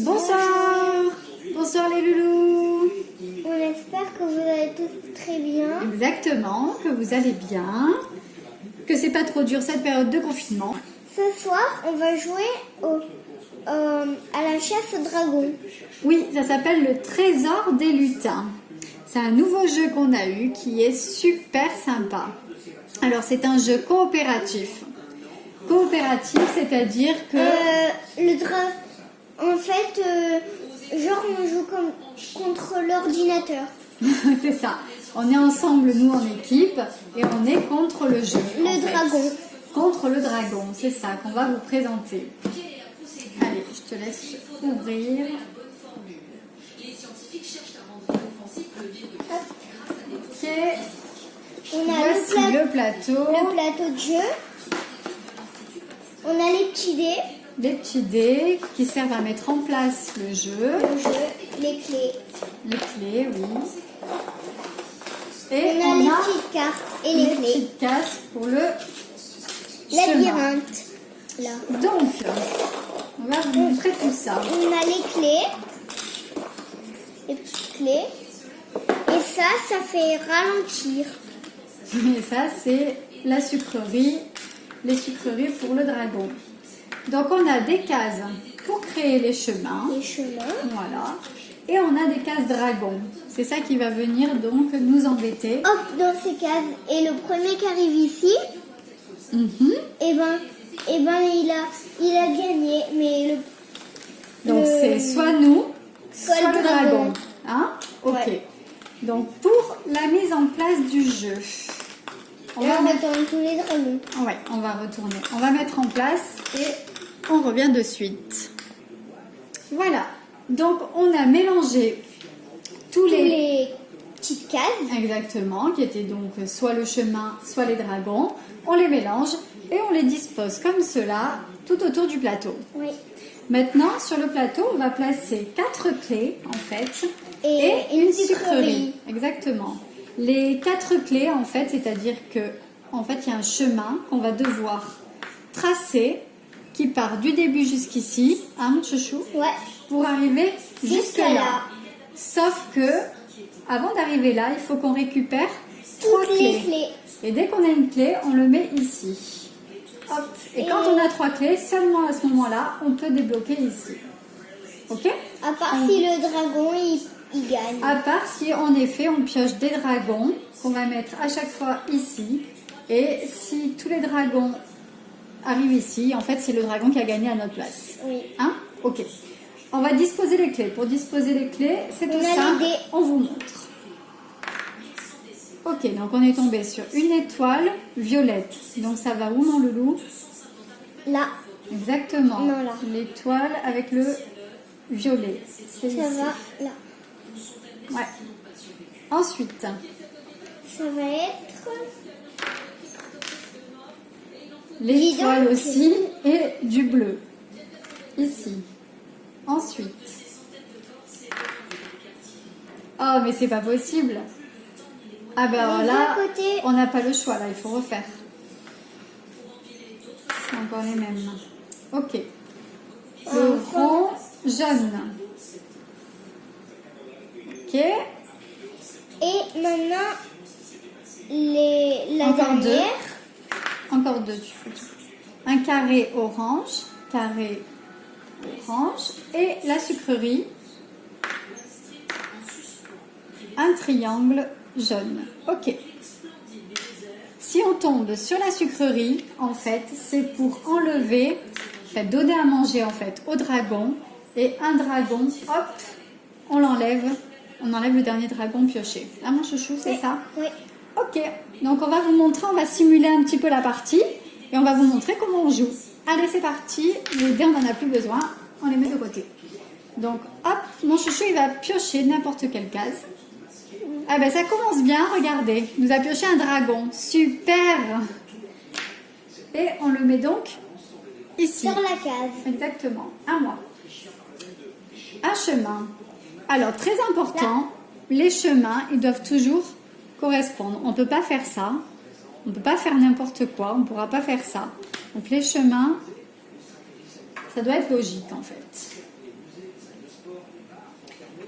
Bonsoir. Bonsoir les loulous. On espère que vous allez tous très bien. Exactement, que vous allez bien, que c'est pas trop dur cette période de confinement. Ce soir, on va jouer à la chasse au dragon. Oui, ça s'appelle le trésor des lutins. C'est un nouveau jeu qu'on a eu qui est super sympa. Alors c'est un jeu coopératif. Coopératif, c'est-à-dire que... En fait, genre on joue contre l'ordinateur. c'est ça. On est ensemble, nous, en équipe, et on est contre le jeu. Le dragon. Contre le dragon, c'est ça qu'on va vous présenter. Allez, je te laisse ouvrir. Ok. On a Voici le plateau. Le plateau de jeu. On a les petits dés. Des petits dés qui servent à mettre en place le jeu. Les clés. Les clés, oui. Et on a les petites cartes et les clés. Petites cases pour le labyrinthe. Là. Donc, on va vous montrer tout ça. On a les clés. Les petites clés. Et ça fait ralentir. Et ça, c'est la sucrerie. Les sucreries pour le dragon. Donc, on a des cases pour créer les chemins. Les chemins. Voilà. Et on a des cases dragon. C'est ça qui va venir donc nous embêter. Hop, dans ces cases. Et le premier qui arrive ici, et ben il a gagné. Mais donc, c'est soit nous, soit le dragon. Hein? Ok. Ouais. Donc, pour la mise en place du jeu, on va retourner tous les dragons. Ouais, on va retourner. On va mettre en place et on revient de suite. Voilà. Donc, on a mélangé tous les petites cases. Exactement, qui étaient donc soit le chemin, soit les dragons. On les mélange et on les dispose comme cela tout autour du plateau. Oui. Maintenant, sur le plateau, on va placer 4 clés, en fait, et une sucrerie. Exactement. Les 4 clés, en fait, c'est-à-dire que, en fait, il y a un chemin qu'on va devoir tracer qui part du début jusqu'ici, hein, chouchou? Ouais. Pour arriver jusque là. Sauf que, avant d'arriver là, il faut qu'on récupère 3 clés. Et dès qu'on a une clé, on le met ici. Hop. Et quand on a 3 clés, seulement à ce moment-là, on peut débloquer ici. Ok? À part si le dragon, il gagne. À part si, en effet, on pioche des dragons qu'on va mettre à chaque fois ici. Et si tous les dragons arrivent ici, en fait, c'est le dragon qui a gagné à notre place. Oui. Hein? Ok. On va disposer les clés. Pour disposer les clés, c'est tout simple. On vous montre. Ok, donc on est tombé sur une étoile violette. Donc ça va où, mon loulou? Là. Exactement. Non, là. L'étoile avec le violet. Ça va là. Ouais. Ensuite. Ça va être... l'étoile aussi et du bleu. Ici. Ensuite. Oh, mais c'est pas possible. Ah ben alors là, on n'a pas le choix, là, il faut refaire. C'est encore les mêmes. Ok. Le rond jaune. Ok. Et maintenant, la encore dernière. Encore deux, tu fais tout. Un carré orange, et la sucrerie, un triangle jaune. Ok. Si on tombe sur la sucrerie, en fait, c'est pour enlever, donner à manger en fait au dragon, et un dragon, hop, on l'enlève, on enlève le dernier dragon pioché. Ah mon chouchou, c'est ça? Oui. Ok, donc on va vous montrer, on va simuler un petit peu la partie et on va vous montrer comment on joue. Allez, c'est parti. Les dés, on n'en a plus besoin, on les met de côté. Donc, hop, mon chouchou, il va piocher n'importe quelle case. Ah ben, ça commence bien, regardez. Il nous a pioché un dragon. Super! Et on le met donc ici. Sur la case. Exactement, à moi. Un chemin. Alors, très important, les chemins, ils doivent toujours correspondre. On ne peut pas faire ça. On ne peut pas faire n'importe quoi. On ne pourra pas faire ça. Donc, les chemins, ça doit être logique, en fait.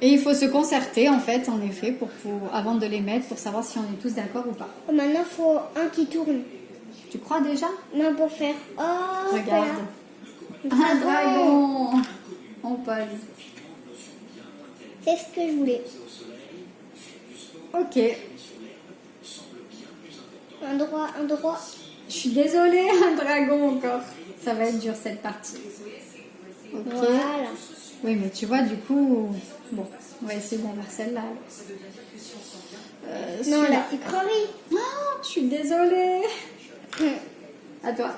Et il faut se concerter, en fait, en effet, avant de les mettre, pour savoir si on est tous d'accord ou pas. Maintenant, il faut un qui tourne. Tu crois déjà? Non, pour faire... Oh, Regarde. voilà. Un dragon. On pose. C'est ce que je voulais. Ok. Un droit. Je suis désolée, un dragon encore. Ça va être dur cette partie. Ok. Voilà. Oui, mais tu vois, du coup... Bon, on va essayer d'en faire celle-là. Non, celui-là. la sucrerie. Oh, je suis désolée. À toi.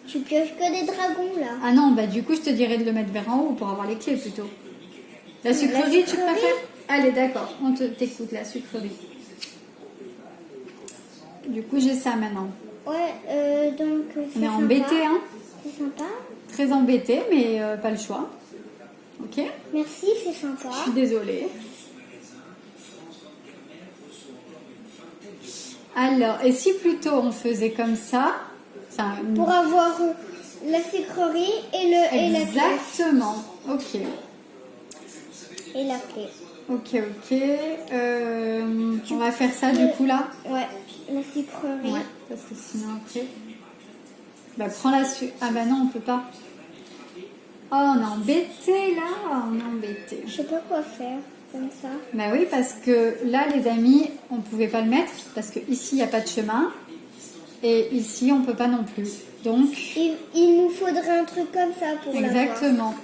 Tu pioches que des dragons, là. Ah non, bah du coup, je te dirais de le mettre vers en haut pour avoir les clés plutôt. La sucrerie, tu sucrerie. préfères? Allez, d'accord, t'écoute, la sucrerie. Du coup, j'ai ça maintenant. Ouais, donc... On est embêtés, hein? C'est sympa. Très embêtés, mais pas le choix. Ok? Merci, c'est sympa. Je suis désolée. Alors, et si plutôt on faisait comme ça, enfin, Pour avoir la sucrerie et la clé. exactement. Ok, Et la clé. ok. On va faire ça du coup là. Ouais, la sucrerie. Ouais, parce que sinon après. Bah prends la Ah bah non, on peut pas. Oh, on est embêté là, on est embêté. Je sais pas quoi faire comme ça. Bah oui, parce que là, les amis, on pouvait pas le mettre parce que ici il n'y a pas de chemin et ici on peut pas non plus. Donc, Il nous faudrait un truc comme ça pour l'avoir. exactement.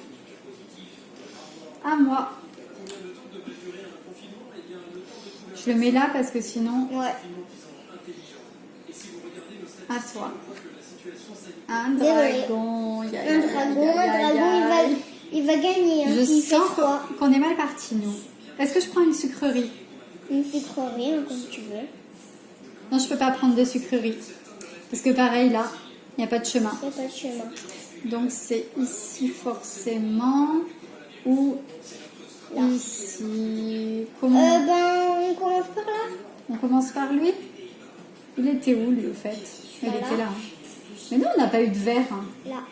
À moi. Je le mets là parce que sinon, Ouais. à toi. Un Désolée. dragon. Un dragon, il va gagner. Hein, Je s'il fait sens 3. qu'on est mal parti, nous. Est-ce que je prends une sucrerie? Une sucrerie, hein, comme tu veux. Non, je peux pas prendre de sucrerie. Parce que pareil, là, il n'y a pas de chemin. Il n'y a pas de chemin. Donc, c'est ici forcément. Ou ici. Comment On commence par là. on commence par lui? Il était où, lui, au fait? Il Voilà. était là. Hein. Mais nous, on n'a pas eu de vert. Hein. Là.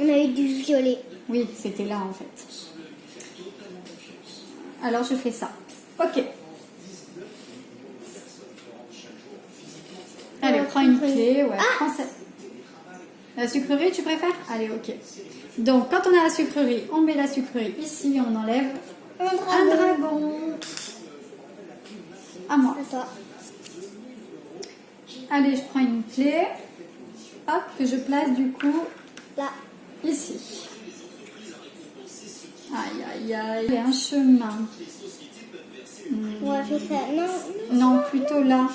On a eu du violet. Oui, c'était là, en fait. Alors, je fais ça. Ok. Allez, prends une clé. Ouais, prends ça. La sucrerie, tu préfères? Allez, ok. Donc, quand on a la sucrerie, on met la sucrerie ici, on enlève un dragon. À moi. À toi. Allez, je prends une clé. Hop, que je place du coup Là. ici. Aïe, aïe, aïe. Il y a un chemin. On va faire ça. Non, Non, plutôt là.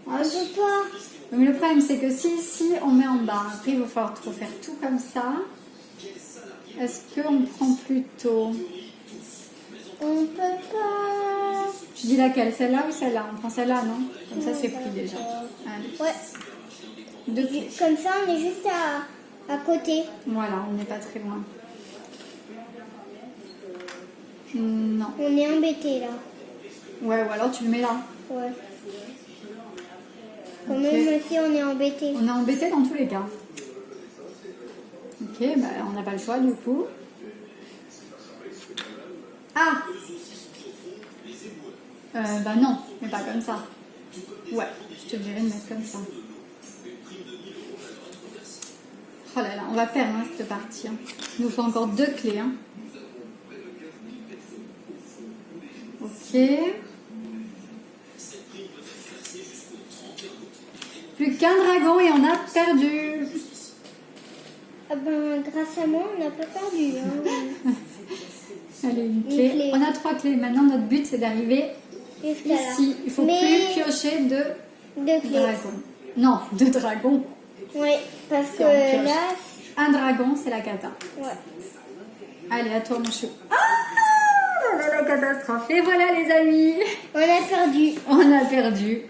on ne peut pas. Mais le problème, c'est que si ici, on met en bas, après, il va falloir trop faire tout comme ça. Est-ce qu'on prend plutôt... On ne peut pas. Tu dis laquelle? Celle-là ou celle-là? On prend celle-là, non? Comme ça, c'est pris déjà. Allez. Ouais. Deux clés. Comme ça, on est juste à côté. Voilà, on n'est pas très loin. Non. On est embêté là. Ouais, ou alors tu le mets là. Ouais. Quand Ok. même aussi, on est embêté. On est embêté dans tous les cas. Ok, bah on n'a pas le choix du coup. Ah bah non, mais pas comme ça. Ouais, je te dirais de mettre comme ça. Oh là là, on va perdre hein, cette partie. Hein. Il nous faut encore 2 clés. Hein. Ok. Plus qu'un dragon et on a perdu. Ah ben, grâce à moi, on n'a pas perdu. Hein. Allez, une clé. clé. On a 3 clés. Maintenant, notre but, c'est d'arriver Jusqu'à là. ici. Il faut Mais plus piocher de 2 clés. dragons. Non, 2 dragons. Oui, parce que Si on pioche. là, Un dragon, c'est la cata. ouais. Allez, à toi, mon chou. Ah, la catastrophe. Et voilà, les amis. On a perdu. On a perdu.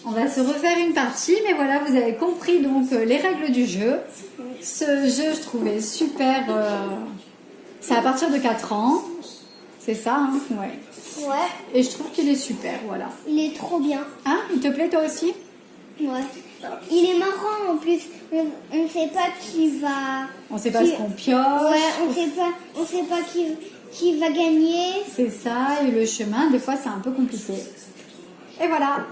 On va se refaire une partie, mais voilà, vous avez compris donc les règles du jeu. Ce jeu, je trouvais super. C'est à partir de 4 ans. C'est ça, hein? Ouais. Ouais, Et je trouve qu'il est super, voilà. il est trop bien. Hein? Il te plaît toi aussi? Ouais. Il est marrant en plus. on ne sait pas qui va. On ne sait pas ce qu'on pioche. Ouais, on sait pas qui va gagner. C'est ça, et le chemin, des fois, c'est un peu compliqué. Et voilà.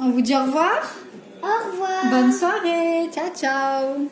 On vous dit au revoir. Au revoir. Bonne soirée. Ciao, ciao.